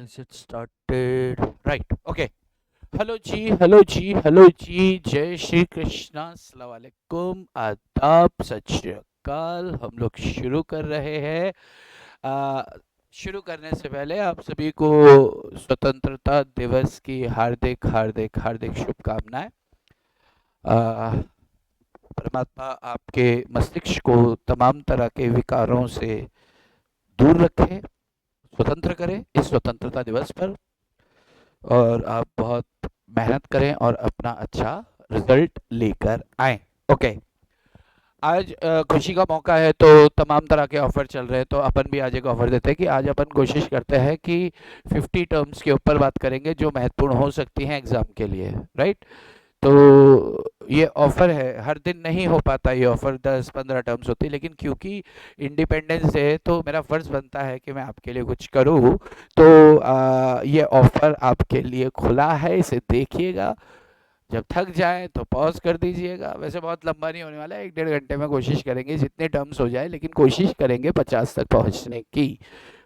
Is it started? Right. Okay. Hello ji, hello ji, hello ji. जय श्री कृष्णा, अस्सलाम वालेकुम, आदाब, सत श्री अकाल। हम लोग शुरू कर रहे हैं। आ, शुरू करने से पहले आप सभी को स्वतंत्रता दिवस की हार्दिक हार्दिक हार्दिक शुभकामनाएं। आ, परमात्मा आपके मस्तिष्क को तमाम तरह के विकारों से दूर रखे, स्वतंत्र करे इस स्वतंत्रता दिवस पर, और आप बहुत मेहनत करें और अपना अच्छा रिजल्ट लेकर आए। ओके। आज खुशी का मौका है तो तमाम तरह के ऑफर चल रहे हैं, तो अपन भी आज एक ऑफर देते हैं कि आज अपन कोशिश करते हैं कि 50 टर्म्स के ऊपर बात करेंगे जो महत्वपूर्ण हो सकती हैं एग्जाम के लिए। राइट। तो ये ऑफर है, हर दिन नहीं हो पाता ये ऑफर, 10-15 टर्म्स होती है, लेकिन क्योंकि इंडिपेंडेंस डे है तो मेरा फर्ज बनता है कि मैं आपके लिए कुछ करूँ। तो ये ऑफर आपके लिए खुला है, इसे देखिएगा। जब थक जाए तो पॉज कर दीजिएगा। वैसे बहुत लंबा नहीं होने वाला है, 1-1.5 घंटे में कोशिश करेंगे जितने टर्म्स हो जाए, लेकिन कोशिश करेंगे 50 तक पहुंचने की।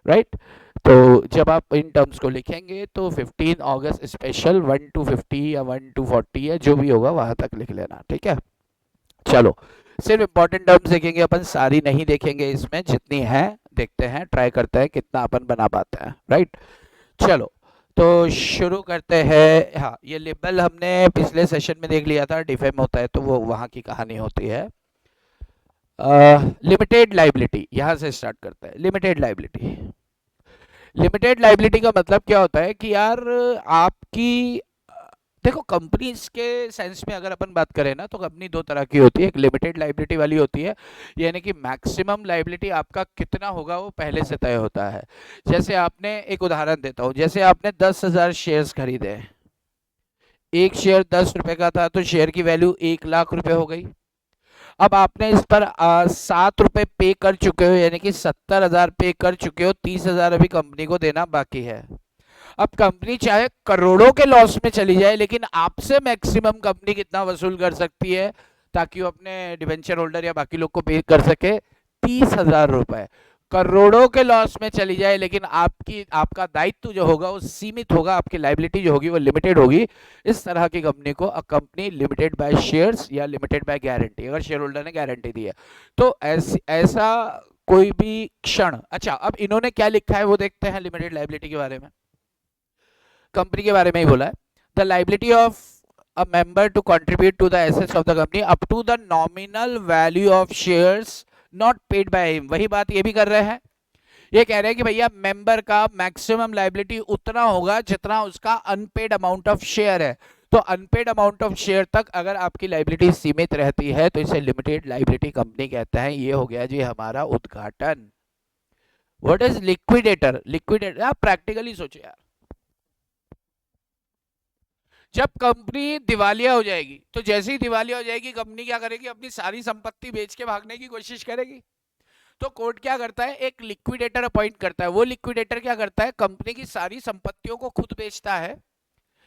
राइट। तो जब आप इन टर्म्स को लिखेंगे तो 15 अगस्त स्पेशल 1 to 50 या 1 to 40 या जो भी होगा वहां तक लिख लेना, ठीक है। चलो, सिर्फ इंपॉर्टेंट टर्म्स देखेंगे अपन, सारी नहीं देखेंगे, इसमें जितनी है देखते हैं, ट्राई करते हैं कितना अपन बना पाते हैं। राइट। चलो, तो शुरू करते हैं। हाँ, ये लेबल हमने पिछले सेशन में देख लिया था, डिफेम होता है तो वो वहाँ की कहानी होती है। लिमिटेड लाइबिलिटी, यहाँ से स्टार्ट करते हैं। लिमिटेड लाइबिलिटी, लिमिटेड लाइबिलिटी का मतलब क्या होता है कि यार आपकी, देखो कंपनीज के सेंस में अगर अपन बात करें ना तो कंपनी दो तरह की होती है। एक लिमिटेड लाइबिलिटी वाली होती है, यानी कि मैक्सिमम लाइबिलिटी आपका कितना होगा वो पहले से तय होता है। जैसे आपने, एक उदाहरण देता हूँ, जैसे आपने 10,000 शेयर्स खरीदे, एक शेयर 10 रुपए का था तो शेयर की वैल्यू 1 लाख रुपए हो गई। अब आपने इस पर 7 रुपए पे कर चुके हो, यानी कि 70,000 पे कर चुके हो, 30,000 अभी कंपनी को देना बाकी है। अब कंपनी चाहे करोड़ों के लॉस में चली जाए, लेकिन आपसे मैक्सिमम कंपनी कितना वसूल कर सकती है ताकि वो अपने डिवेंचर होल्डर या बाकी लोग को पे कर सके? 30,000 रुपए। करोड़ों के लॉस में चली जाए लेकिन आपकी, आपका दायित्व जो होगा वो सीमित होगा, आपकी लाइबिलिटी जो होगी वो लिमिटेड होगी। इस तरह की कंपनी को a company limited by shares या लिमिटेड बाय गारंटी, अगर शेयर होल्डर ने गारंटी दी है तो ऐसा कोई भी क्षण। अच्छा, अब इन्होंने क्या लिखा है वो देखते हैं लिमिटेड लाइबिलिटी के बारे में। कंपनी के बारे में ही बोला है, the liability of a member to contribute to the assets of the company up to the nominal value of shares not paid by him. वही बात ये भी कर रहे हैं, ये कह रहे हैं कि भैया मेंबर का मैक्सिमम लाइबिलिटी उतना होगा जितना उसका अनपेड अमाउंट ऑफ शेयर है। तो अनपेड अमाउंट ऑफ शेयर तक अगर आपकी लाइबिलिटी सीमित रहती है तो इसे लिमिटेड लाइबिलिटी कंपनी कहते हैं। ये हो गया जी हमारा उद्घाटन। What is liquidator? लिक्विडेटर, आप प्रैक्टिकली सोचो यार, जब कंपनी दिवालिया हो जाएगी तो जैसे ही दिवालिया हो जाएगी कंपनी क्या करेगी? अपनी सारी संपत्ति बेच के भागने की कोशिश करेगी। तो कोर्ट क्या करता है? एक लिक्विडेटर अपॉइंट करता है। वो लिक्विडेटर क्या करता है? कंपनी की सारी संपत्तियों को खुद बेचता है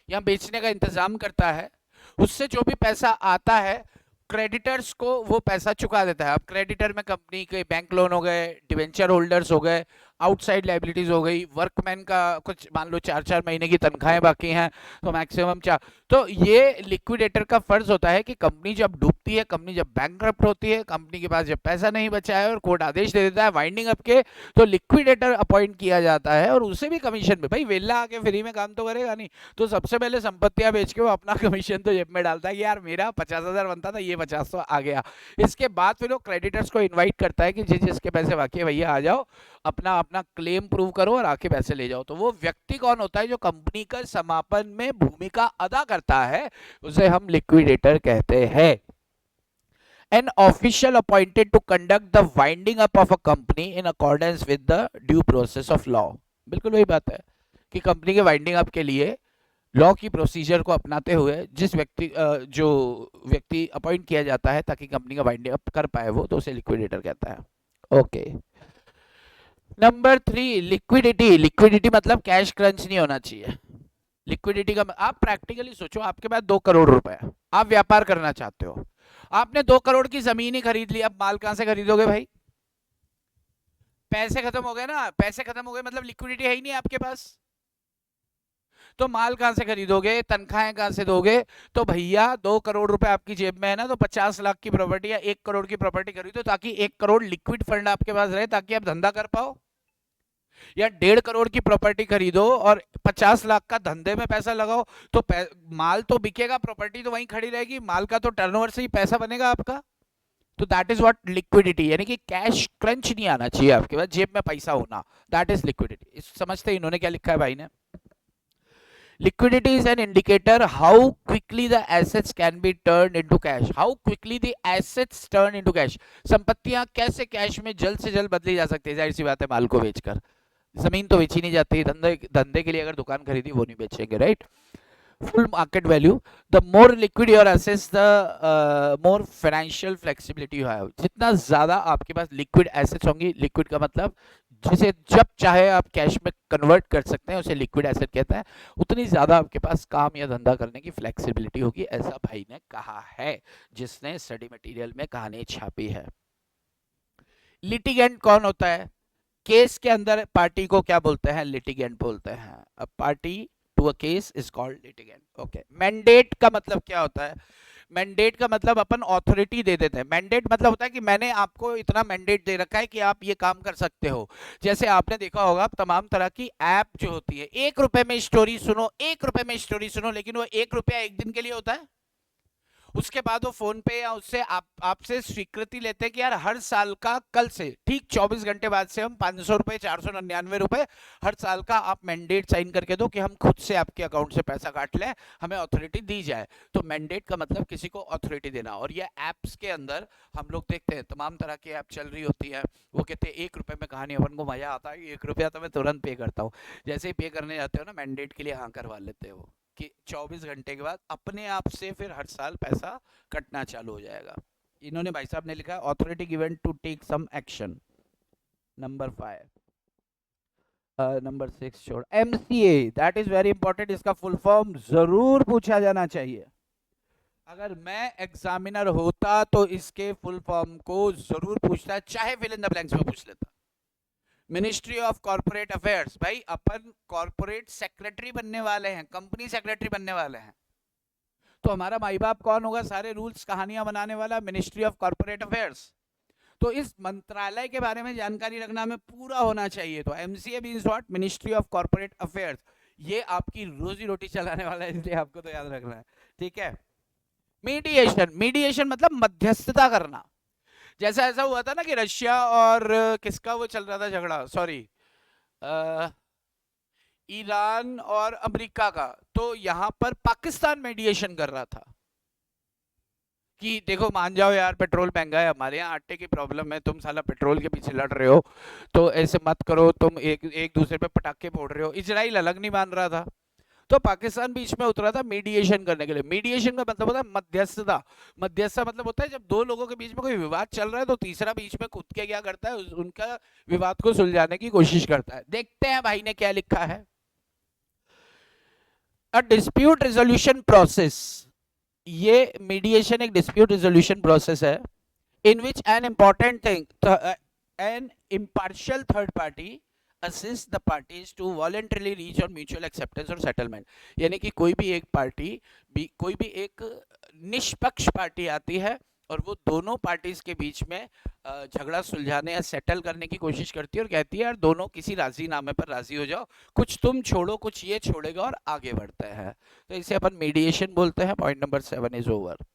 या बेचने का इंतजाम करता है। उससे जो भी पैसा आता है क्रेडिटर्स को वो पैसा चुका देता है। अब क्रेडिटर में कंपनी के बैंक लोन हो गए, डिवेंचर होल्डर्स हो गए, आउटसाइड लाइबिलिटीज हो गई, वर्कमैन का कुछ मान लो 4-4 महीने की तनख्वाहें बाकी हैं तो मैक्सिमम 4। तो ये लिक्विडेटर का फर्ज होता है कि कंपनी जब डूबती है, कंपनी जब बैंकरप्ट होती है, कंपनी के पास जब पैसा नहीं बचा है और कोर्ट आदेश दे देता है वाइंडिंग अप के, तो लिक्विडेटर अपॉइंट किया जाता है और उसे भी कमीशन पे। भाई वेला आके फ्री में काम तो करेगा नहीं, तो सबसे पहले संपत्तियां बेच के वो अपना कमीशन तो जेब में डालता है कि यार मेरा 50,000 बनता था, ये 50 तो आ गया। इसके बाद फिर वो क्रेडिटर्स को इन्वाइट करता है कि जिसके पैसे बाकी है भैया आ जाओ, अपना अपना क्लेम प्रूव करो और आके पैसे ले जाओ। तो वो व्यक्ति कौन होता है जो कंपनी का समापन में भूमिका अदा करता है? उसे हम लिक्विडेटर कहते हैं। An official appointed to conduct the winding up of a company in accordance with the due process of law। बिल्कुल वही बात है कि कंपनी के वाइंडिंग अप के लिए लॉ की प्रोसीजर को अपनाते हुए जिस व्यक्ति, जो व्यक्ति अपॉइंट किया जाता है ताकि कंपनी का वाइंडिंग अप कर पाए वो, तो उसे लिक्विडेटर कहता है। ओके। Number 3, liquidity. लिक्विडिटी मतलब कैश क्रंच नहीं होना चाहिए। लिक्विडिटी का, आप प्रैक्टिकली सोचो, आपके पास 2 करोड़ रुपए है, आप व्यापार करना चाहते हो, आपने 2 करोड़ की जमीन ही खरीद ली, अब माल कहां से खरीदोगे भाई? पैसे खत्म हो गए ना, पैसे खत्म हो गए मतलब लिक्विडिटी है ही नहीं आपके पास। तो माल कहाँ से खरीदोगे, तनख्वाहें कहाँ से दोगे? तो भैया 2 करोड़ रुपए आपकी जेब में है ना, तो 50 लाख की प्रॉपर्टी या 1 करोड़ की प्रॉपर्टी खरीदो, ताकि 1 करोड़ लिक्विड फंड आपके पास रहे, ताकि आप धंधा कर पाओ। या 1.5 करोड़ की प्रॉपर्टी खरीदो और 50 लाख का धंधे में पैसा लगाओ, तो माल तो बिकेगा, प्रॉपर्टी तो वहीं खड़ी रहेगी, माल का तो टर्नओवर से ही पैसा बनेगा आपका। तो दैट इज व्हाट लिक्विडिटी, यानी कि कैश क्रंच नहीं आना चाहिए आपके पास, जेब में पैसा होना, दैट इज लिक्विडिटी। समझते हैं इन्होंने क्या लिखा है भाई ने? Liquidity is an indicator how quickly the assets can be turned into cash. How quickly the assets turn into cash. संपत्तियां कैसे कैश में जल्द से जल्द बदली जा सकती है, जाहिर सी बात है माल को बेचकर। जमीन तो बेची नहीं जाती, धंधे के लिए अगर दुकान खरीदी वो नहीं बेचेंगे, right? full market value, the more liquid your assets, the more financial flexibility you have. जितना ज्यादा आपके पास liquid assets होंगी, liquid का मतलब जिसे जब चाहे आप कैश में कन्वर्ट कर सकते हैं, उसे लिक्विड एसेट कहते हैं, उतनी ज्यादा आपके पास काम या धंधा करने की फ्लेक्सिबिलिटी होगी, ऐसा भाई ने कहा है जिसने स्टडी मटेरियल में कहानी छापी है। लिटिगेंट कौन होता है? केस के अंदर पार्टी को क्या बोलते हैं? लिटिगेंट बोलते हैं। A party to a case is called litigant. Okay, mandate का मतलब क्या होता है? मैंडेट का मतलब अपन ऑथोरिटी दे देते हैं। मैंडेट मतलब होता है कि मैंने आपको इतना मैंडेट दे रखा है कि आप ये काम कर सकते हो। जैसे आपने देखा होगा तमाम तरह की ऐप जो होती है, 1 रुपए में स्टोरी सुनो, 1 रुपए में स्टोरी सुनो, लेकिन वो 1 रुपया एक दिन के लिए होता है। उसके बाद वो फोन पे या उससे आपसे स्वीकृति लेते हैं कि यार हर साल का कल से ठीक 24 घंटे बाद से हम 500 रुपए, 499 रुपए हर साल का आप मैंडेट साइन करके दो कि हम खुद से आपके अकाउंट से पैसा काट लें, हमें अथॉरिटी दी जाए। तो मैंडेट का मतलब किसी को अथॉरिटी देना। और ये ऐप्स के अंदर हम लोग देखते हैं तमाम तरह की ऐप चल रही होती है, वो कहते हैं 1 रुपए में कहानी, अपन को मजा आता है, 1 रुपया तो मैं तुरंत पे करता हूँ। जैसे ही पे करने जाते हो ना मैंडेट के लिए, हाँ करवा लेते हो कि 24 घंटे के बाद अपने आप से फिर हर साल पैसा कटना चालू हो जाएगा। इन्होंने भाई साहब ने लिखा authority given to take some action. Number 5, number 6 छोड़, MCA, that is very important. इसका फुल फॉर्म जरूर पूछा जाना चाहिए। अगर मैं एग्जामिनर होता तो इसके फुल फॉर्म को जरूर पूछता, चाहे फिल इन द ब्लैंक्स में पूछ लेता। मिनिस्ट्री ऑफ कॉर्पोरेट अफेयर्स, भाई अपन कॉर्पोरेट सेक्रेटरी बनने वाले हैं, कंपनी सेक्रेटरी बनने वाले हैं, तो हमारा माई बाप कौन होगा? सारे रूल्स कहानियां बनाने वाला मिनिस्ट्री ऑफ कॉर्पोरेट अफेयर्स। तो इस मंत्रालय के बारे में जानकारी रखना हमें पूरा होना चाहिए। तो MCA means what? Ministry of corporate affairs. ये आपकी रोजी रोटी चलाने वाला है, इसलिए आपको तो याद रखना है, ठीक है? मीडिएशन, मीडिएशन मतलब मध्यस्थता करना। जैसा ऐसा हुआ था ना कि रशिया और किसका वो चल रहा था झगड़ा, सॉरी ईरान और अमेरिका का, तो यहां पर पाकिस्तान मीडिएशन कर रहा था कि देखो मान जाओ यार, पेट्रोल महंगा है, हमारे यहाँ आटे की प्रॉब्लम है, तुम साला पेट्रोल के पीछे लड़ रहे हो, तो ऐसे मत करो, तुम एक दूसरे पे पटाखे फोड़ रहे हो। इजराइल अलग नहीं मान रहा था, तो पाकिस्तान बीच में उतरा था मीडिएशन करने के लिए। मीडिएशन का मतलब होता है मध्यस्थता। मध्यस्थता मतलब होता है जब दो लोगों के बीच में कोई विवाद चल रहा है तो तीसरा बीच में कूद के क्या करता है, उनका विवाद को सुलझाने की कोशिश करता है। देखते हैं भाई ने क्या लिखा है। अ डिस्प्यूट रेजोल्यूशन प्रोसेस, ये मीडिएशन एक डिस्प्यूट रेजोल्यूशन प्रोसेस है in which an important thing an impartial third party assist the parties to voluntarily reach on mutual acceptance और settlement। यानी कि कोई भी एक पार्टी कोई भी एक निष्पक्ष पार्टी आती है और वो दोनों पार्टीज के बीच में झगड़ा सुलझाने या सेटल करने की कोशिश करती है और कहती है यार दोनों किसी राजीनामे पर राजी हो जाओ, कुछ तुम छोड़ो कुछ ये छोड़ेगा, और आगे बढ़ते हैं। तो इसे अपन मीडिएशन बोलते हैं। Point number 7 is over.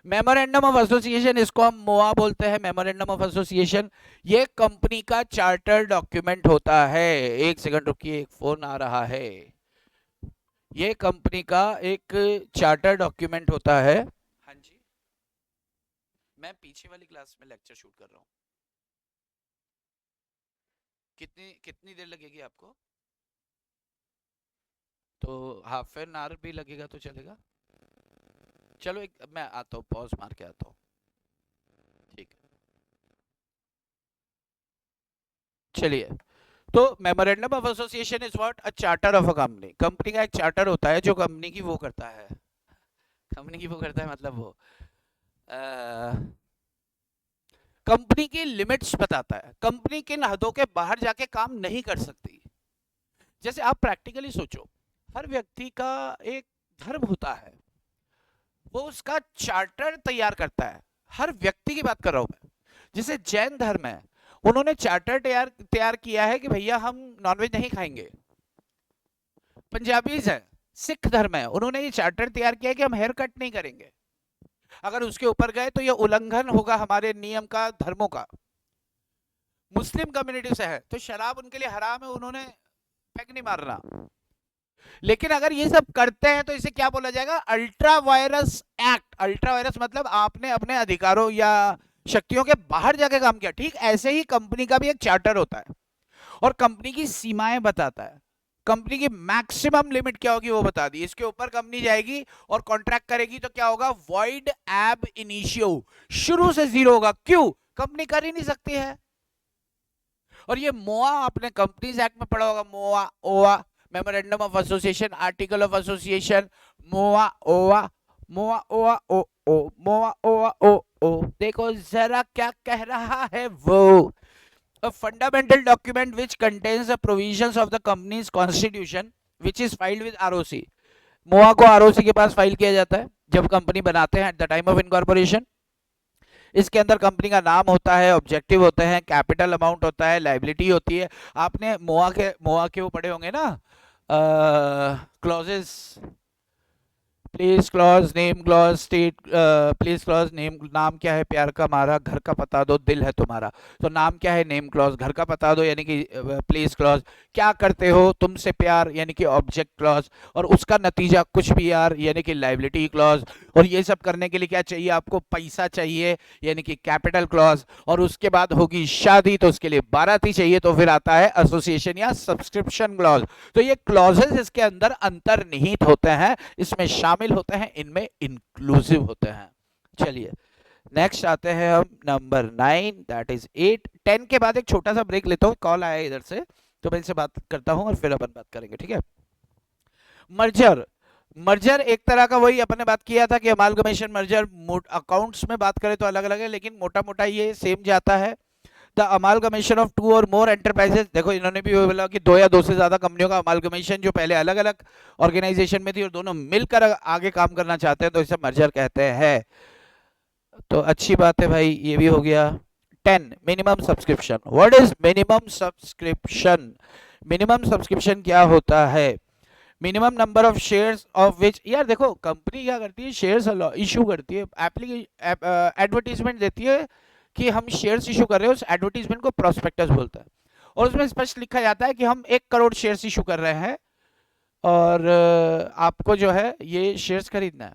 Memorandum of association, इसको हम मोआ बोलते हैं, मेमोरेंडम ऑफ एसोसिएशन। ये कंपनी का चार्टर डॉक्यूमेंट होता है। एक सेकंड रुकिए, एक फोन आ रहा है। ये कंपनी का एक चार्टर डॉक्यूमेंट होता है। हाँ जी, मैं पीछे वाली क्लास में लेक्चर शूट कर रहा हूँ। कितनी कितनी देर लगेगी आपको? तो हाफ एन आवर भी लगेगा तो चलेगा। चलो एक मैं आता हूँ, पॉज मार के आता हूँ, ठीक है? चलिए, तो memorandum of association is what? A charter of a company. Company का एक चार्टर होता है जो कंपनी की वो करता है, कंपनी की वो करता है मतलब वो कंपनी की लिमिट्स बताता है, कंपनी किन हदों के बाहर जाके काम नहीं कर सकती। जैसे आप प्रैक्टिकली सोचो, हर व्यक्ति का एक धर्म होता है, वो उसका चार्टर तैयार करता है। हर व्यक्ति की बात कर रहा हूं मैं। जैसे जैन धर्म है, उन्होंने चार्टर तैयार तैयार किया है कि भैया हम नॉनवेज नहीं खाएंगे। पंजाबीज है, सिख धर्म है, उन्होंने ये चार्टर तैयार किया है कि हम हेयर कट नहीं करेंगे। अगर उसके ऊपर गए तो ये उल्लंघन होगा हमारे नियम का, धर्मों का। मुस्लिम कम्युनिटी से है तो शराब उनके लिए हराम है, उन्होंने पैक नहीं मारना। लेकिन अगर ये सब करते हैं तो इसे क्या बोला जाएगा? Ultra vires act. Ultra vires मतलब आपने अपने अधिकारों या शक्तियों के बाहर जाके काम किया। ठीक ऐसे ही कंपनी का भी एक चार्टर होता है और कंपनी की सीमाएं बताता है। कंपनी की मैक्सिमम लिमिट क्या होगी वो बता दी। इसके ऊपर कंपनी जाएगी और कॉन्ट्रैक्ट करेगी तो क्या होगा? वॉइड एब इनिशियो, शुरू से जीरो होगा। क्यों? कंपनी कर ही नहीं सकती है। और ये मोआ आपने कंपनीज एक्ट में पढ़ा होगा, MOA OA, memorandum of association, article of association, MOA OA, MOA ओआ ओ ओ, मोआ ओआ ओ ओ। देखो जरा क्या कह रहा है वो। A fundamental document which contains the provisions of the company's constitution which is filed with ROC। मोआ को ROC के पास फाइल किया जाता है जब कंपनी बनाते हैं, at the time of incorporation. इसके अंदर कंपनी का नाम होता है, ऑब्जेक्टिव होते हैं, कैपिटल अमाउंट होता है, लाइबिलिटी होती है। आपने मोआ के वो पढ़े होंगे ना, clauses, please clause, name clause, state, please clause, name, नाम क्या है प्यार का हमारा, घर का पता दो, दिल है तुम्हारा। तो नाम क्या है? Name clause. घर का पता दो यानी कि प्लीज क्लॉज। क्या करते हो? तुमसे प्यार यानी कि ऑब्जेक्ट क्लॉज। और उसका नतीजा कुछ भी यार यानी कि लाइबिलिटी क्लॉज। और ये सब करने के लिए क्या चाहिए आपको? पैसा चाहिए यानी कि कैपिटल क्लॉज। और उसके बाद होगी शादी तो उसके लिए बाराती चाहिए, तो फिर आता है एसोसिएशन या सब्सक्रिप्शन क्लॉज। तो ये क्लॉजेस इसके अंदर अंतर्निहित होते हैं, इसमें शामिल होते हैं, इनमें इंक्लूसिव होते हैं। चलिए नेक्स्ट आते हैं हम नंबर 9, दैट इज 8। 10 के बाद एक छोटा सा ब्रेक लेता हूँ, कॉल आया इधर से, तो मैं इनसे बात करता हूँ और फिर अपन बात करेंगे, ठीक है? मर्जर। मर्जर एक तरह का, वही अपने बात किया था कि अमालगमेशन मर्जर। अकाउंट्स में बात करें तो अलग अलग है, लेकिन मोटा मोटा ये सेम जाता है। द अमालगमेशन ऑफ टू और मोर एंटरप्राइजेस। देखो इन्होंने भी बोला कि दो या दो से ज्यादा कंपनियों का अमालगमेशन, जो पहले अलग अलग ऑर्गेनाइजेशन में थी और दोनों मिलकर आगे काम करना चाहते हैं, तो इसे मर्जर कहते हैं। तो अच्छी बात है भाई, ये भी हो गया। 10, minimum subscription. What is minimum subscription? Minimum subscription क्या होता है? Minimum number of shares of which. यार देखो कंपनी क्या करती है, शेयर्स इशू करती है, एडवर्टीजमेंट देती है कि हम शेयर्स इशू कर रहे हैं। उस एडवर्टीजमेंट को प्रोस्पेक्टस बोलता है और उसमें स्पष्ट लिखा जाता है कि हम 1 करोड़ शेयर्स इशू कर रहे हैं और आपको जो है ये शेयर्स खरीदना है।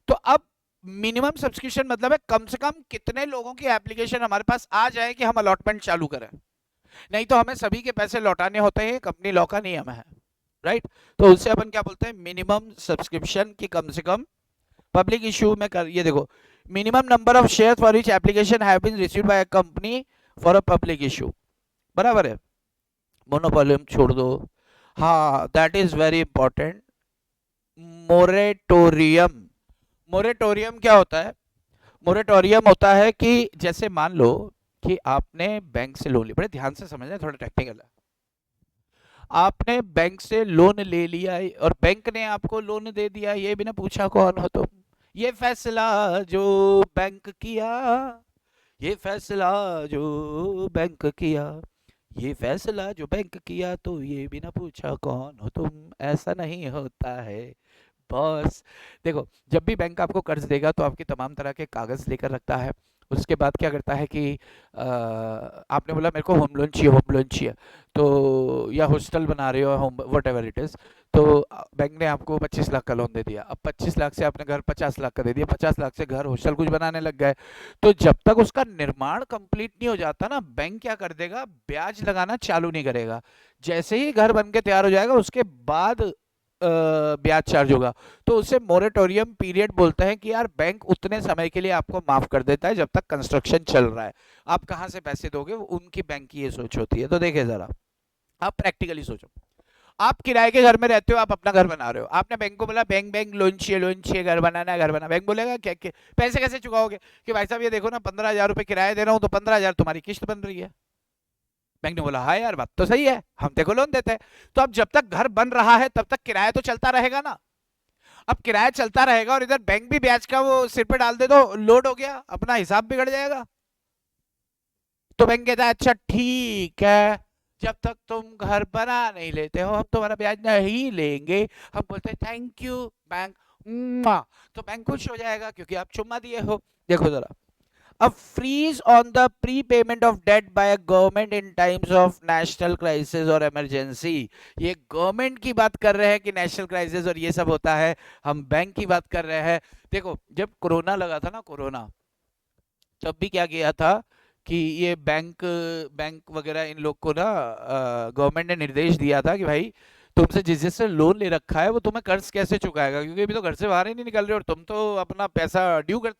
तो अब मिनिमम सब्सक्रिप्शन मतलब है कम से कम कितने लोगों की एप्लीकेशन हमारे पास आ जाए कि हम अलॉटमेंट चालू करें। नहीं तो हमें सभी के पैसे लौटाने होते हैं, कंपनी लॉ का नियम है, राइट? तो उससे अपन क्या बोलते हैं? मिनिमम सब्सक्रिप्शन की कम से कम पब्लिक इशू में कर। ये देखो, minimum number of share for which application have been received by a company for a public issue. बराबर है? मोनोपोलियम छोड़ दो। हाँ, that is very important. Moratorium. Moratorium क्या होता है? मोरेटोरियम होता है कि जैसे मान लो कि आपने बैंक से लोन लिया, बड़े ध्यान से समझना, थोड़ा टेक्निकल है। आपने बैंक से लोन ले लिया और बैंक ने आपको लोन दे दिया, ये बिना पूछा कौन हो तुम। ये फैसला जो बैंक किया, ये फैसला जो बैंक किया, ये फैसला जो बैंक किया, तो ये बिना पूछा कौन हो तुम। ऐसा नहीं होता है बॉस। देखो जब भी बैंक आपको कर्ज देगा तो आपके तमाम तरह के कागज लेकर रखता है। उसके बाद क्या करता है कि आपने बोला मेरे को होम लोन चाहिए, होम लोन चाहिए, तो या हॉस्टल बना रहे हो, home what ever it is, तो बैंक ने आपको 25 लाख का लोन दे दिया। अब 25 लाख से आपने घर 50 लाख का दे दिया, 50 लाख से घर हॉस्टल कुछ बनाने लग गए। तो जब तक उसका निर्माण कंप्लीट नहीं हो जाता ना, बैंक क्या कर देगा? ब्याज लगाना चालू नहीं करेगा। जैसे ही घर बन के तैयार हो जाएगा उसके बाद ब्याज चार्ज होगा। तो उसे मोरेटोरियम पीरियड बोलते हैं कि यार बैंक उतने समय के लिए आपको माफ कर देता है जब तक कंस्ट्रक्शन चल रहा है। आप कहां से पैसे दोगे, उनकी बैंक की ये सोच होती है। तो देखिए जरा, आप प्रैक्टिकली सोचो, आप किराए के घर में रहते हो, आप अपना घर बना रहे हो, आपने बैंक को बोला बैंक बैंक लोन चाहिए, लोन चाहिए, घर बनाना है, घर बना। बैंक बोलेगा क्या पैसे कैसे चुकाओगे? कि भाई साहब ये देखो ना, 15,000 रुपये किराया दे रहा हूँ, तो 15,000 तुम्हारी किस्त बन रही है। बैंक ने बोला हाँ यार बात तो सही है, हम तेरे को लोन देते हैं। तो अब जब तक घर बन रहा है तब तक किराया तो चलता रहेगा ना। अब किराया चलता रहेगा और इधर बैंक भी ब्याज का वो सिर पे डाल दे तो लोड हो गया, अपना हिसाब बिगड़ जाएगा। तो बैंक कहता है अच्छा ठीक है, जब तक तुम घर बना नहीं लेते हो हम तुम्हारा ब्याज नहीं लेंगे। हम बोलते हैं थैंक यू बैंक, मुआ। तो बैंक खुश हो जाएगा क्योंकि आप चुम्मा दिए हो। देखो जरा, a freeze on the prepayment of debt by a government in times of national crisis और emergency। ये गवर्नमेंट की बात कर रहे हैं कि नेशनल क्राइसिस और ये सब होता है, हम बैंक की बात कर रहे हैं। देखो जब कोरोना लगा था ना, कोरोना, तब भी क्या किया था कि ये बैंक बैंक वगैरह इन लोग को ना गवर्नमेंट ने निर्देश दिया था कि भाई तुमसे जिस जिससे लोन ले रखा है वो तुम्हें कर्ज कैसे चुकाएगा, क्योंकि अभी तो घर से बाहर ही नहीं निकल रहे और तुम तो अपना पैसा ड्यू कर।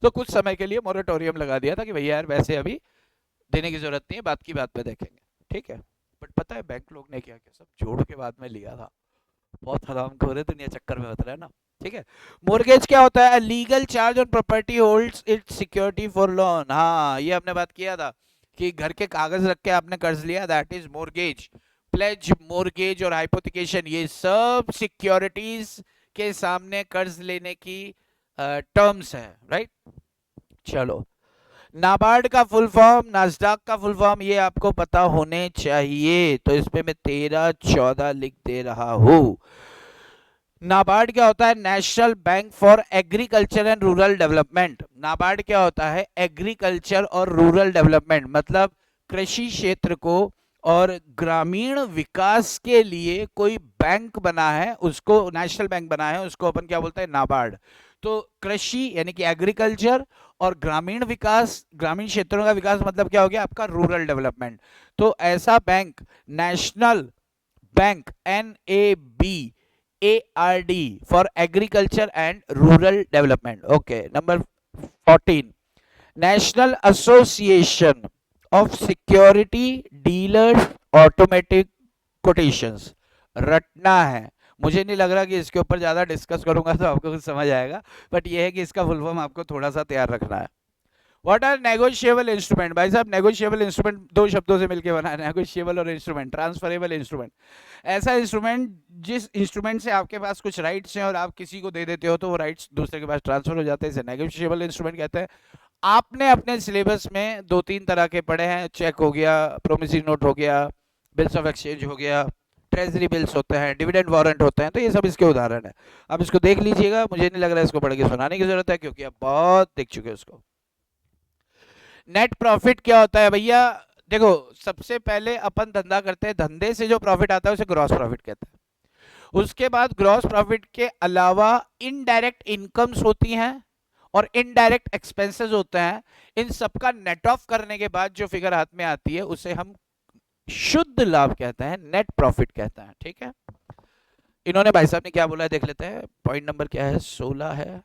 तो कुछ समय के लिए मोरेटोरियम लगा दिया था कि भैया यार वैसे अभी देने की जरूरत नहीं है, बात की बात में देखेंगे, ठीक है। बट पता है बैंक लोग ने क्या किया, सब जोड़ के बाद में लिया था। बहुत हरामखोर है दुनिया, चक्कर में बता रहा है ना, ठीक है। मोर्गेज क्या होता है? Legal charge on property holds it's security for loan. हाँ ये हमने बात किया था कि घर के कागज रख के आपने कर्ज लिया, that is mortgage. Pledge, mortgage और हाइपोथिकेशन, ये सब सिक्योरिटीज के सामने कर्ज लेने की टर्म्स है, राइट। चलो, नाबार्ड का फुल फॉर्म, नास्डाक का फुल फॉर्म, ये आपको पता होने चाहिए, तो इसमें मैं 13-14 लिख दे रहा हूं। नाबार्ड क्या होता है? National bank for agriculture and rural development. NABARD क्या होता है? एग्रीकल्चर और रूरल डेवलपमेंट, मतलब कृषि क्षेत्र को और ग्रामीण विकास के लिए कोई बैंक बना है, उसको नेशनल बैंक बना है, उसको अपन क्या बोलते हैं? नाबार्ड। तो कृषि यानी कि एग्रीकल्चर और ग्रामीण विकास, ग्रामीण क्षेत्रों का विकास मतलब क्या हो गया आपका? Rural development. तो ऐसा bank national bank, NABARD for agriculture and rural development. Okay, number 14, National Association of Security Dealers Automatic Quotations। रटना है, मुझे नहीं लग रहा कि इसके ऊपर ज्यादा डिस्कस करूंगा तो आपको कुछ समझ आएगा, बट ये है कि इसका फुल फॉर्म आपको थोड़ा सा तैयार रखना है। What are negotiable instrument? भाई साहब नेगोशिएबल इंस्ट्रूमेंट दो शब्दों से मिलकर बना है, नेगोशिएबल और इंस्ट्रूमेंट। ट्रांसफरेबल इंस्ट्रूमेंट, ऐसा इंस्ट्रूमेंट जिस इंस्ट्रूमेंट से आपके पास कुछ राइट्स हैं और आप किसी को दे देते हो तो वो राइट्स दूसरे के पास ट्रांसफर हो जाते हैं, इसे नेगोशिएबल इंस्ट्रूमेंट कहते हैं। आपने अपने सिलेबस में 2-3 तरह के पढ़े हैं, चेक हो गया, प्रोमिसरी नोट हो गया, बिल्स ऑफ एक्सचेंज हो गया, ट्रेजरी बिल्स होते हैं, डिविडेंड वारंट होते हैं, तो ये सब इसके उदाहरण है। अब इसको देख लीजिएगा, मुझे नहीं लग रहा है इसको पढ़ के सुनाने की जरूरत है क्योंकि आप बहुत देख चुके हैं उसको। नेट प्रॉफिट क्या होता है भैया? देखो सबसे पहले अपन धंधा करते हैं, धंधे से जो प्रॉफिट आता है उसे ग्रॉस प्रॉफिट कहते हैं। उसके बाद ग्रॉस प्रॉफिट के अलावा इनडायरेक्ट इनकम्स होती हैं और इनडायरेक्ट एक्सपेंसेस होते हैं। इन सबका नेट ऑफ करने के बाद जो फिगर हाथ में आती है उसे हम शुद्ध लाभ कहते हैं, नेट प्रॉफिट कहते हैं, ठीक है। इन्होंने भाई साहब ने क्या बोला है देख लेते हैं, पॉइंट नंबर क्या है? 16 है।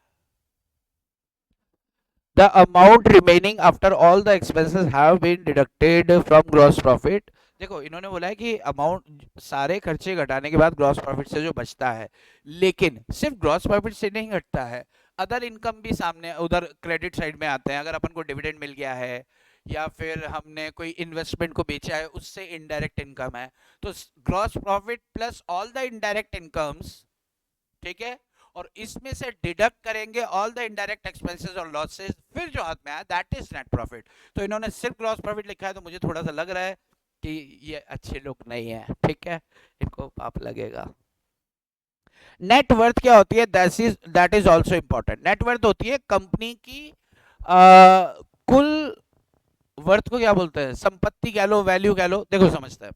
The amount remaining after all the expenses have been deducted from gross profit। देखो इन्होंने बोला है कि अमाउंट, सारे खर्चे घटाने के बाद ग्रॉस प्रॉफिट से जो बचता है, लेकिन सिर्फ ग्रॉस प्रॉफिट से नहीं घटता है, अदर इनकम भी सामने उधर क्रेडिट साइड में आते हैं। अगर अपन को डिविडेंड मिल गया है या फिर हमने कोई इन्वेस्टमेंट को बेचा है, उससे इनडायरेक्ट इनकम है, तो gross profit plus all the indirect incomes, ठीक है, और इसमें से डिडक्ट करेंगे ऑल द इनडायरेक्ट एक्सपेंसेस और लॉसेस, फिर जो हाथ में आया दैट इज नेट प्रॉफिट। तो इन्होंने सिर्फ ग्रॉस प्रॉफिट लिखा है तो मुझे थोड़ा सा लग रहा है कि ये अच्छे लोग नहीं है, ठीक है, इनको पाप लगेगा। नेट वर्थ क्या होती है? That is also important. Net worth होती है कंपनी की कुल वर्थ को क्या बोलते हैं? संपत्ति कह लो, वैल्यू कह लो, देखो समझते हैं।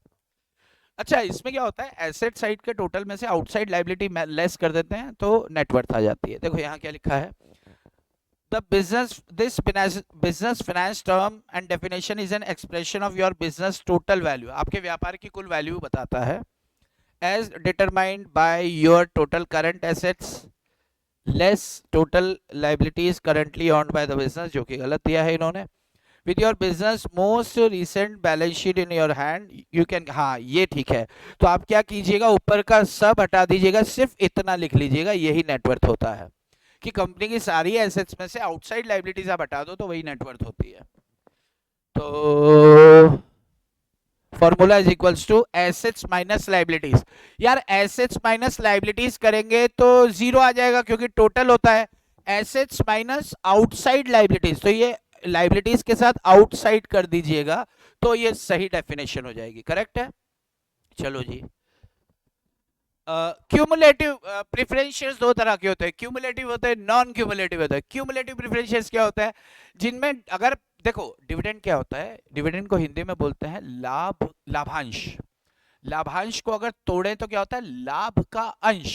अच्छा इसमें क्या होता है? एसेट साइड के टोटल में से आउटसाइड लाइबिलिटी लेस कर देते हैं तो नेटवर्थ आ जाती है। देखो यहाँ क्या लिखा है, the business this business finance term and definition is an expression of your business total value. आपके व्यापार की कुल वैल्यू बताता है, as determined by your total current assets less total liabilities currently owned by the business, जो कि गलत दिया है इन्होंने। with your business most recent balance sheet in your hand you can, हाँ ये ठीक है। तो आप क्या कीजिएगा, ऊपर का सब हटा दीजिएगा, सिर्फ इतना लिख लीजिएगा, यही नेटवर्थ होता है कि कंपनी की सारी एसेट्स में से आउटसाइड लाइबिलिटीज आप हटा दो तो वही नेटवर्थ होती है। तो formula is equals to assets minus liabilities. यार एसेट्स माइनस लाइबिलिटीज करेंगे तो जीरो आ जाएगा क्योंकि टोटल होता है एसेट्स माइनस आउटसाइड लाइबिलिटीज, तो ये लाइबिलिटीज के साथ आउटसाइड कर दीजिएगा तो ये सही डेफिनेशन हो जाएगी, करेक्ट है। चलो जी, क्यूमुलेटिव प्रेफरेंशियल्स दो तरह के होते हैं, क्यूमुलेटिव होते हैं, नॉन क्यूमुलेटिव होते हैं। क्यूमुलेटिव प्रेफरेंशियल्स क्या होता है, जिनमें अगर देखो डिविडेंड क्या होता है, डिविडेंड को हिंदी में बोलते हैं लाभ, लाभांश। लाभांश को अगर तोड़ें तो क्या होता है, लाभ का अंश।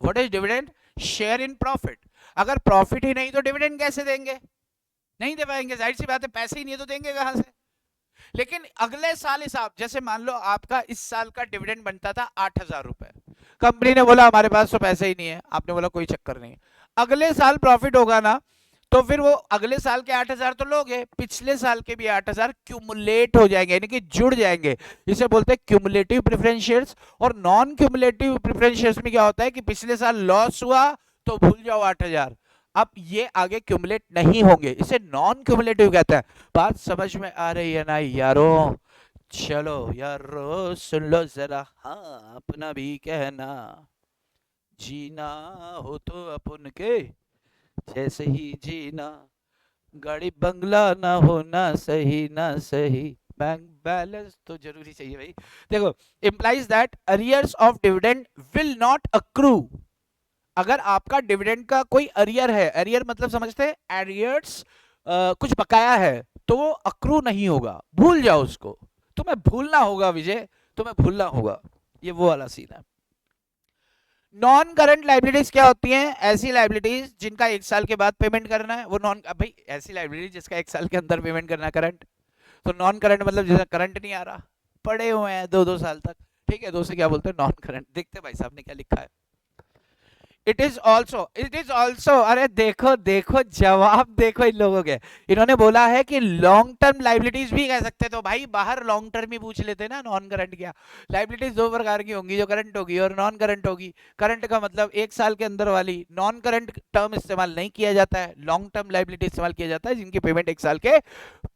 What is dividend, share in profit. अगर प्रॉफिट ही नहीं तो डिविडेंड कैसे देंगे, नहीं दे पाएंगे, जाहिर सी बात है, पैसे ही नहीं है तो देंगे कहां से। लेकिन अगले साल हिसाब, जैसे मान लो आपका इस साल का डिविडेंड बनता था 8,000 रुपए, कंपनी ने बोला हमारे पास तो पैसे ही नहीं है, आपने बोला कोई चक्कर नहीं, अगले साल प्रॉफिट होगा ना, तो फिर वो अगले साल के 8,000 तो लोगे, पिछले साल के भी 8,000 क्यूमुलेट हो जाएंगे, यानी कि जुड़ जाएंगे। इसे बोलते हैं क्यूमुलेटिव प्रेफरेंशियल्स। और नॉन क्यूमुलेटिव प्रेफरेंशियल्स में क्या होता है कि पिछले साल लॉस हुआ तो भूल जाओ 8,000, अब ये आगे क्यूमुलेट नहीं होंगे, इसे नॉन क्यूमुलेटिव कहते हैं। बात समझ में आ रही है ना यारों? चलो यारो सुन लो जरा, हाँ अपना भी कहना, जीना हो तो अपन के जैसे ही जीना, गाड़ी बंगला ना होना सही ना सही, बैंक बैलेंस तो जरूरी चाहिए भाई। देखो, implies that arrears of dividend will not accrue. अगर आपका डिविडेंड का कोई अरियर है, अरियर मतलब समझते हैं एरियर्स, कुछ बकाया है, तो वो अक्रू नहीं होगा, भूल जाओ उसको, तुम्हें भूलना होगा विजय, तुम्हें भूलना होगा, ये वो वाला सीन है। नॉन करंट लाइबिलिटीज क्या होती हैं, ऐसी लाइबिलिटीज जिनका 1 साल के बाद पेमेंट करना है, वो नॉन, भाई ऐसी लाइबिलिटी जिसका 1 साल के अंदर पेमेंट करना है करंट, तो नॉन करंट मतलब जिसका करंट नहीं आ रहा, पड़े हुए हैं 2-2 साल तक, ठीक है, दो से क्या बोलते हैं, नॉन करंट। देखते भाई साहब ने क्या लिखा है। इट इज ऑल्सो, अरे देखो देखो जवाब देखो इन लोगों के, इन्होंने बोला है कि लॉन्ग टर्म लाइबिलिटीज भी कह सकते, तो भाई बाहर लॉन्ग टर्म ही पूछ लेते ना, नॉन करंट क्या। लाइबिलिटीज दो प्रकार की होंगी, जो करंट होगी और नॉन करंट होगी। करंट का मतलब 1 साल के अंदर वाली, नॉन करंट टर्म इस्तेमाल नहीं किया जाता है, लॉन्ग टर्म लाइबिलिटी इस्तेमाल किया जाता है जिनकी पेमेंट 1 साल के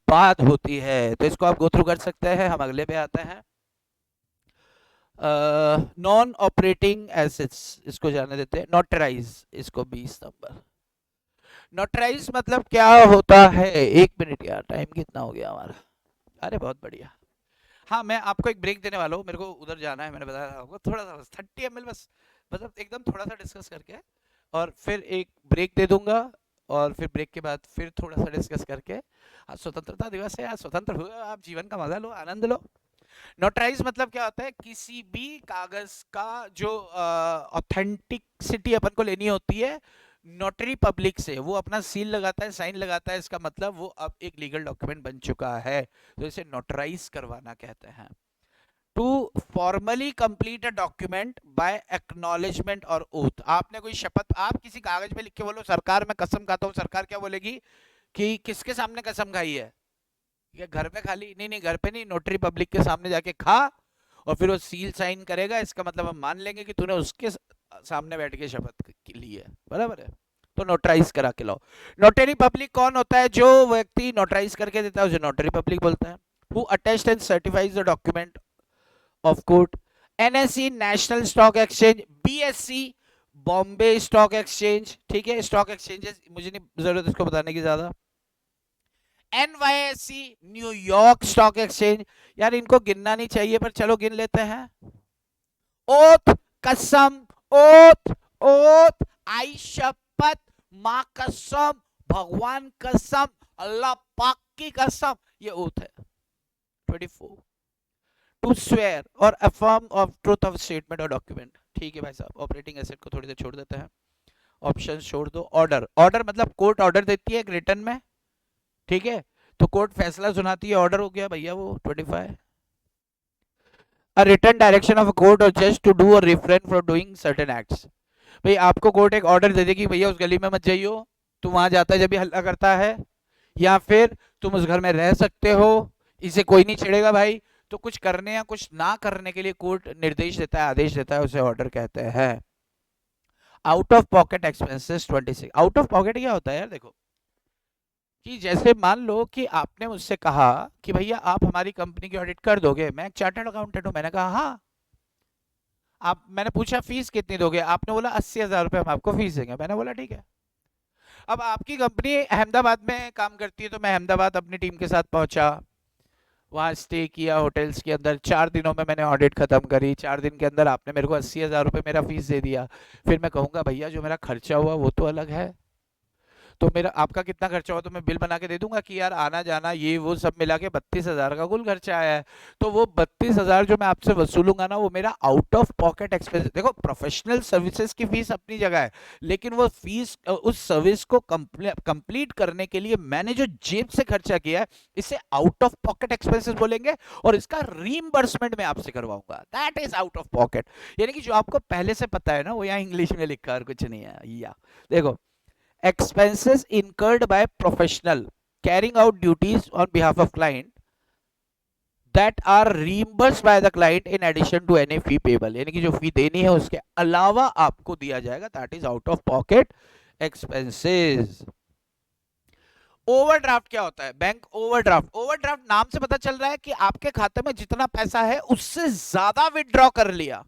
बाद होती है। तो इसको आप गो थ्रू कर सकते हैं, हम अगले पे आते हैं। नॉन ऑपरेटिंग एसेट्स, इसको जाने देते हैं, नोटराइज, इसको 20 नंबर। नोटराइज मतलब क्या होता है, 1 मिनट यार, टाइम कितना हो गया हमारा, अरे बहुत बढ़िया। हाँ मैं आपको एक ब्रेक देने वाला हूँ, मेरे को उधर जाना है, मैंने बताया था आपको, थोड़ा सा बस 30 ml बस, मतलब एकदम थोड़ा सा डिस्कस करके, और फिर एक ब्रेक दे दूंगा, और फिर ब्रेक के बाद फिर थोड़ा सा डिस्कस करके, आज स्वतंत्रता दिवस है, आज स्वतंत्र हुए, आप जीवन का मजा लो, आनंद लो। नोटराइज मतलब क्या होता है, किसी भी कागज का जो ऑथेंटिसिटी अपन को लेनी होती है नोटरी पब्लिक से, वो अपना सील लगाता है, साइन लगाता है, इसका मतलब वो अब एक लीगल डॉक्यूमेंट बन चुका है, तो इसे नोटराइज करवाना कहते हैं। To formally complete a document by acknowledgement और ओथ। आपने कोई शपथ, आप किसी कागज पे लिख के बोलो सरकार मैं कसम खाता हूँ, सरकार क्या बोलेगी कि किसके सामने कसम खाई है, ये घर पे खाली नहीं, नहीं घर पे नहीं, नोटरी पब्लिक के सामने जाके खा, और फिर वो सील साइन करेगा, इसका मतलब हम मान लेंगे कि तूने उसके सामने बैठ के शपथ ली है, बराबर है, तो नोटराइज करा के लाओ। नोटरी पब्लिक कौन होता है, जो व्यक्ति नोटराइज करके देता है उसे नोटरी पब्लिक बोलता है। Who attest and certifies the document of court. NSC national stock exchange, BSc Bombay stock exchange, ठीक है, स्टॉक एक्सचेंजेस मुझे नहीं जरूरत इसको बताने की ज्यादा। NYSE न्यूयॉर्क स्टॉक एक्सचेंज, यार इनको गिनना नहीं चाहिए पर चलो गिन लेते हैं। ओथ, कसम, ओथ, ओथ, आई शपथ, मां कसम, भगवान कसम, अल्लाह पाक की कसम, ये ओथ है। 24 टू स्वेयर और affirm of truth of statement और डॉक्यूमेंट, ठीक है भाई साहब। ऑपरेटिंग एसेट को थोड़ी देर छोड़ देते हैं, ऑप्शन छोड़ दो। ऑर्डर, ऑर्डर मतलब कोर्ट ऑर्डर देती है एक रिटर्न में, ठीक है, तो कोर्ट फैसला सुनाती है, ऑर्डर हो गया भैया वो 25। A written direction of a court or जज to do or refrain from doing certain acts. भाई आपको कोर्ट एक ऑर्डर दे देगी भैया उस गली में मत जाइयो, तुम वहां जाता है जब भी हल्ला करता है, या फिर तुम उस घर में रह सकते हो, इसे कोई नहीं छेड़ेगा भाई, तो कुछ करने या कुछ ना करने के लिए कोर्ट निर्देश देता है, आदेश देता है, उसे ऑर्डर कहते हैं। Out of pocket expenses 26, out of pocket क्या होता है यार, देखो कि जैसे मान लो कि आपने मुझसे कहा कि भैया आप हमारी कंपनी की ऑडिट कर दोगे, मैं एक चार्टर्ड अकाउंटेंट हूँ, मैंने कहा हाँ। आप मैंने पूछा फीस कितनी दोगे, आपने बोला 80,000 रुपये हम आपको फीस देंगे, मैंने बोला ठीक है। अब आपकी कंपनी अहमदाबाद में काम करती है, तो मैं अहमदाबाद अपनी टीम के साथ पहुंचा, वहाँ स्टे किया होटल्स के अंदर, 4 दिनों में मैंने ऑडिट खत्म करी, 4 दिन के अंदर आपने मेरे को 80,000 रुपये मेरा फीस दे दिया। फिर मैं कहूँगा भैया जो मेरा खर्चा हुआ वो तो अलग है, तो मेरा आपका कितना खर्चा हुआ तो मैं बिल बना के दे दूंगा कि यार आना जाना ये वो सब मिला के 32,000 का कुल खर्चा आया है। तो वो 32,000 जो मैं आपसे वसूलूंगा ना, वो मेरा आउट ऑफ पॉकेट एक्सपेंस। देखो प्रोफेशनल सर्विसेज की फीस अपनी जगह है, लेकिन वो फीस उस सर्विस को कंप्लीट करने के लिए मैंने जो जेब से खर्चा किया है, इसे आउट ऑफ पॉकेट एक्सपेंसेस बोलेंगे, और इसका रीइंबर्समेंट मैं आपसे करवाऊंगा, that is out of pocket. यानी कि जो आपको पहले से पता है ना, वो यहाँ इंग्लिश में लिखा और कुछ नहीं है। या देखो, expenses incurred by professional carrying out duties on behalf of client that are reimbursed by the client in addition to any fee payable, यानी कि जो फी देनी है उसके अलावा आपको दिया जाएगा, that is out of pocket expenses। Overdraft क्या होता है? बैंक ओवरड्राफ्ट, ओवरड्राफ्ट नाम से पता चल रहा है कि आपके खाते में जितना पैसा है उससे ज्यादा विड्रॉ कर लिया,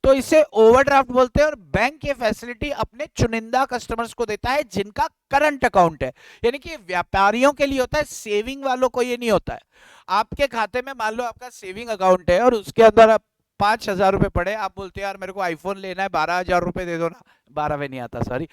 तो इसे ओवरड्राफ्ट बोलते हैं। और बैंक ये फैसिलिटी अपने चुनिंदा कस्टमर्स को देता है जिनका करंट अकाउंट है, यानी कि व्यापारियों के लिए होता है, सेविंग वालों को ये नहीं होता है। आपके खाते में मान लो आपका सेविंग अकाउंट है और उसके अंदर आप 5,000 रुपए पड़े, आप बोलते हो यार मेरे को आईफोन लेना है, 12,000 रुपए दे दो ना, 12 में नहीं आता सॉरी,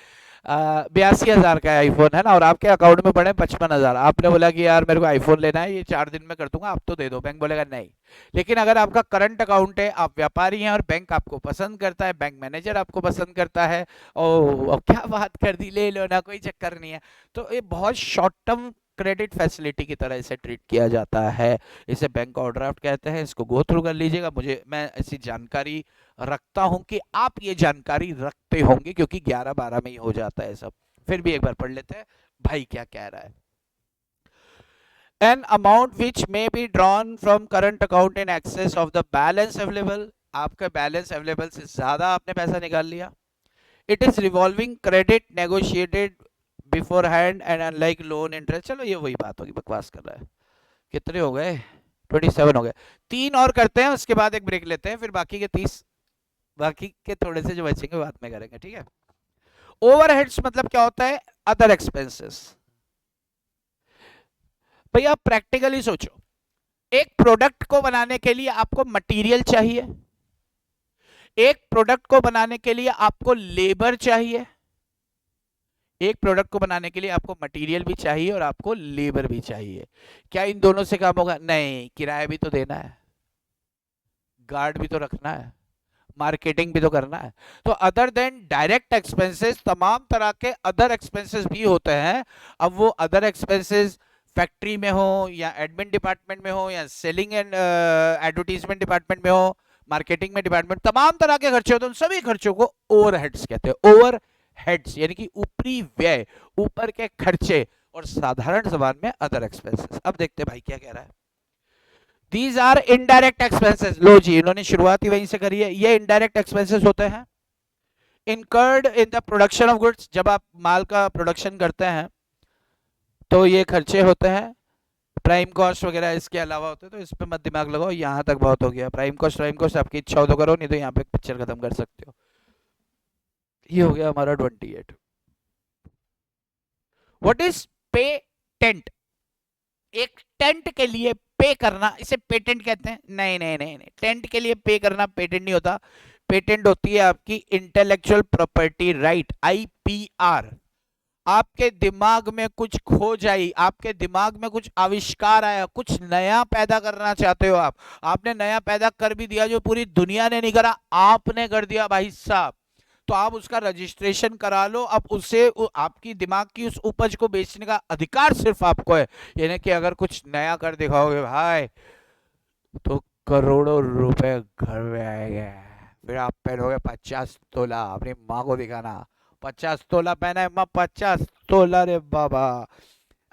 82,000 का आईफोन है ना, और आपके अकाउंट में पड़े 55,000, आपने बोला कि यार मेरे को आईफोन लेना है, ये 4 दिन में कर दूंगा, आप तो दे दो, बैंक बोलेगा नहीं। लेकिन अगर आपका करंट अकाउंट है, आप व्यापारी हैं और बैंक आपको पसंद करता है, बैंक मैनेजर आपको पसंद करता है, और क्या बात कर दी, ले लो ना, कोई चक्कर नहीं है, तो ये बहुत शॉर्ट टर्म क्रेडिट फैसिलिटी की तरह इसे ट्रीट किया जाता है। इसे बैंक ओवरड्राफ्ट कहते हैं, इसको गो थ्रू कर लीजिएगा। मैं ऐसी जानकारी रखता हूं कि आप ये जानकारी रखते होंगे, क्योंकि 11-12 में ही हो जाता है सब। फिर भी एक बार पढ़ लेते हैं भाई क्या कह रहा है। An amount which may be drawn from current account in excess of the balance available, आपका बैलेंस अवेलेबल से ज्यादा आपने पैसा निकाल लिया। It is revolving credit negotiated before hand and unlike loan interest. चलो ये वही बात होगी, बकवास कर रहा है। कितने हो गए? 27 हो गए। 3 और करते हैं, उसके बाद एक ब्रेक लेते हैं, फिर बाकी के 30, बाकी के थोड़े से जो बचेंगे बाद में करेंगे, ठीक है। ओवरहेड्स मतलब क्या होता है? Other expenses. भैया आप प्रैक्टिकली सोचो, एक प्रोडक्ट को बनाने के लिए आपको मटेरियल चाहिए, एक प्रोडक्ट को बनाने के लिए आपको लेबर चाहिए, एक प्रोडक्ट को बनाने के लिए आपको मटेरियल भी चाहिए और आपको लेबर भी चाहिए। क्या इन दोनों से काम होगा? नहीं, किराया भी तो देना है, गार्ड भी तो रखना है, मार्केटिंग भी तो करना है। तो अदर देन डायरेक्ट एक्सपेंसेस, तमाम तरह के अदर एक्सपेंसेस भी होते हैं। अब वो अदर एक्सपेंसेस फैक्ट्री में हो, या एडमिन डिपार्टमेंट में हो, या सेलिंग एंड एडवर्टीजमेंट डिपार्टमेंट में हो, मार्केटिंग में डिपार्टमेंट, तमाम तरह के खर्चे होते हैं, उन सभी खर्चों को ओवरहेड्स कहते हैं। ओवरहेड्स यानी कि ऊपरी व्यय, ऊपर के खर्चे, और साधारण जबान में अदर एक्सपेंसेस। अब देखते हैं भाई क्या कह रहा है। These are indirect expenses। लो जी, इन्होंने शुरुआत ही वहीं से करी है। ये इनडायरेक्ट एक्सपेंसेस होते हैं incurred in the production of goods। जब आप माल का प्रोडक्शन करते हैं तो ये खर्चे होते हैं। प्राइम कॉस्ट वगैरह इसके अलावा होते हैं, तो इस पे मत दिमाग लगाओ, यहाँ तक बहुत हो गया। प्राइम कॉस्ट आपकी इच्छा हो तो करो, नहीं तो यहाँ पे पिक्चर खत्म कर सकते हो। ये हो गया हमारा 28। What is patent? एक टेंट के लिए पे करना, इसे पेटेंट कहते हैं? नहीं नहीं नहीं नहीं, टेंट के लिए पे करना पेटेंट नहीं होता। पेटेंट होती है आपकी इंटेलेक्चुअल प्रॉपर्टी राइट, आईपीआर। आपके दिमाग में कुछ खोज आई, आपके दिमाग में कुछ आविष्कार आया, कुछ नया पैदा करना चाहते हो आप, आपने नया पैदा कर भी दिया, जो पूरी दुनिया ने नहीं करा, आपने कर दिया भाई साहब, तो आप उसका रजिस्ट्रेशन करा लो। अब उसे आपकी दिमाग की उस उपज को बेचने का अधिकार सिर्फ आपको है। यानी कि अगर कुछ नया कर दिखाओगे भाई, तो करोड़ों रुपए घर में आएंगे। फिर आप पहनोगे 50 तोला, अपनी माँ को दिखाना 50 तोला पहना है माँ, 50 तोला रे बाबा।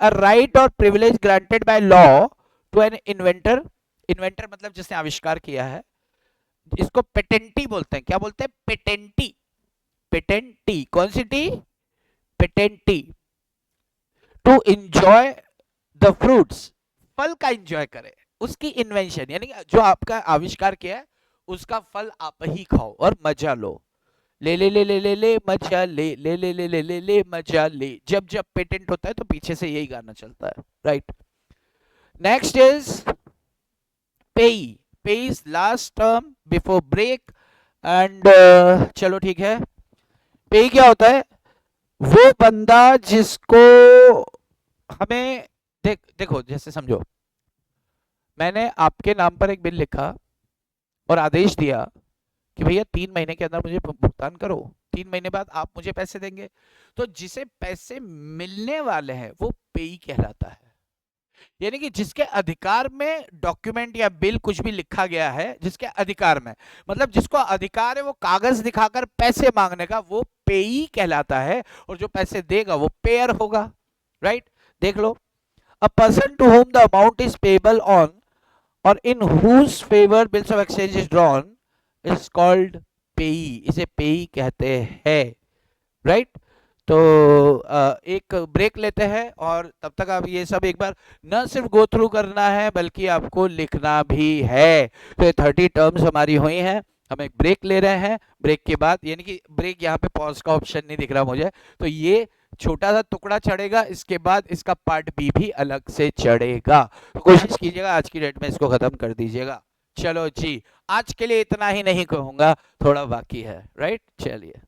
अ राइट और privilege granted by law to an inventor. Inventor मतलब जिसने आविष्कार किया है, इसको पेटेंटी बोलते हैं। क्या बोलते हैं? पेटेंटी। पेटेंटी, कौन सी T? Patentee. To enjoy the fruits, फल का इंजॉय करे, उसकी इन्वेंशन यानी जो आपका आविष्कार किया है उसका फल आप ही खाओ और मजा लो। ले ले ले ले ले ले मजा ले ले ले ले ले ले ले मजा ले, जब जब पेटेंट होता है तो पीछे से यही गाना चलता है, right. Next is payee, payee is last term before break and चलो ठीक है। पेई क्या होता है? वो बंदा जिसको हमें देखो जैसे समझो मैंने आपके नाम पर एक बिल लिखा और आदेश दिया कि भैया 3 महीने के अंदर मुझे भुगतान करो, 3 महीने बाद आप मुझे पैसे देंगे, तो जिसे पैसे मिलने वाले हैं वो पेई कहलाता है। यानी कि जिसके अधिकार में डॉक्यूमेंट या बिल कुछ भी लिखा गया है, जिसके अधिकार में, मतलब जिसको अधिकार है वो कागज दिखाकर पैसे मांगने का, वो पेई कहलाता है, और जो पैसे देगा वो पेयर होगा, राइट। देख लो, a person to whom the amount is payable on or in whose favour bills of exchange is drawn is called payee, इसे पेई कहते हैं, राइट। तो एक ब्रेक लेते हैं और तब तक आप ये सब एक बार न सिर्फ गो थ्रू करना है बल्कि आपको लिखना भी है। तो ये 30 टर्म्स हमारी हुई हैं, हम एक ब्रेक ले रहे हैं, ब्रेक के बाद यानी कि ब्रेक, यहाँ पे पॉज का ऑप्शन नहीं दिख रहा मुझे, तो ये छोटा सा टुकड़ा चढ़ेगा, इसके बाद इसका पार्ट बी भी अलग से चढ़ेगा। तो कोशिश कीजिएगा आज की डेट में इसको खत्म कर दीजिएगा। चलो जी, आज के लिए इतना ही नहीं कहूंगा, थोड़ा बाकी है, राइट। चलिए।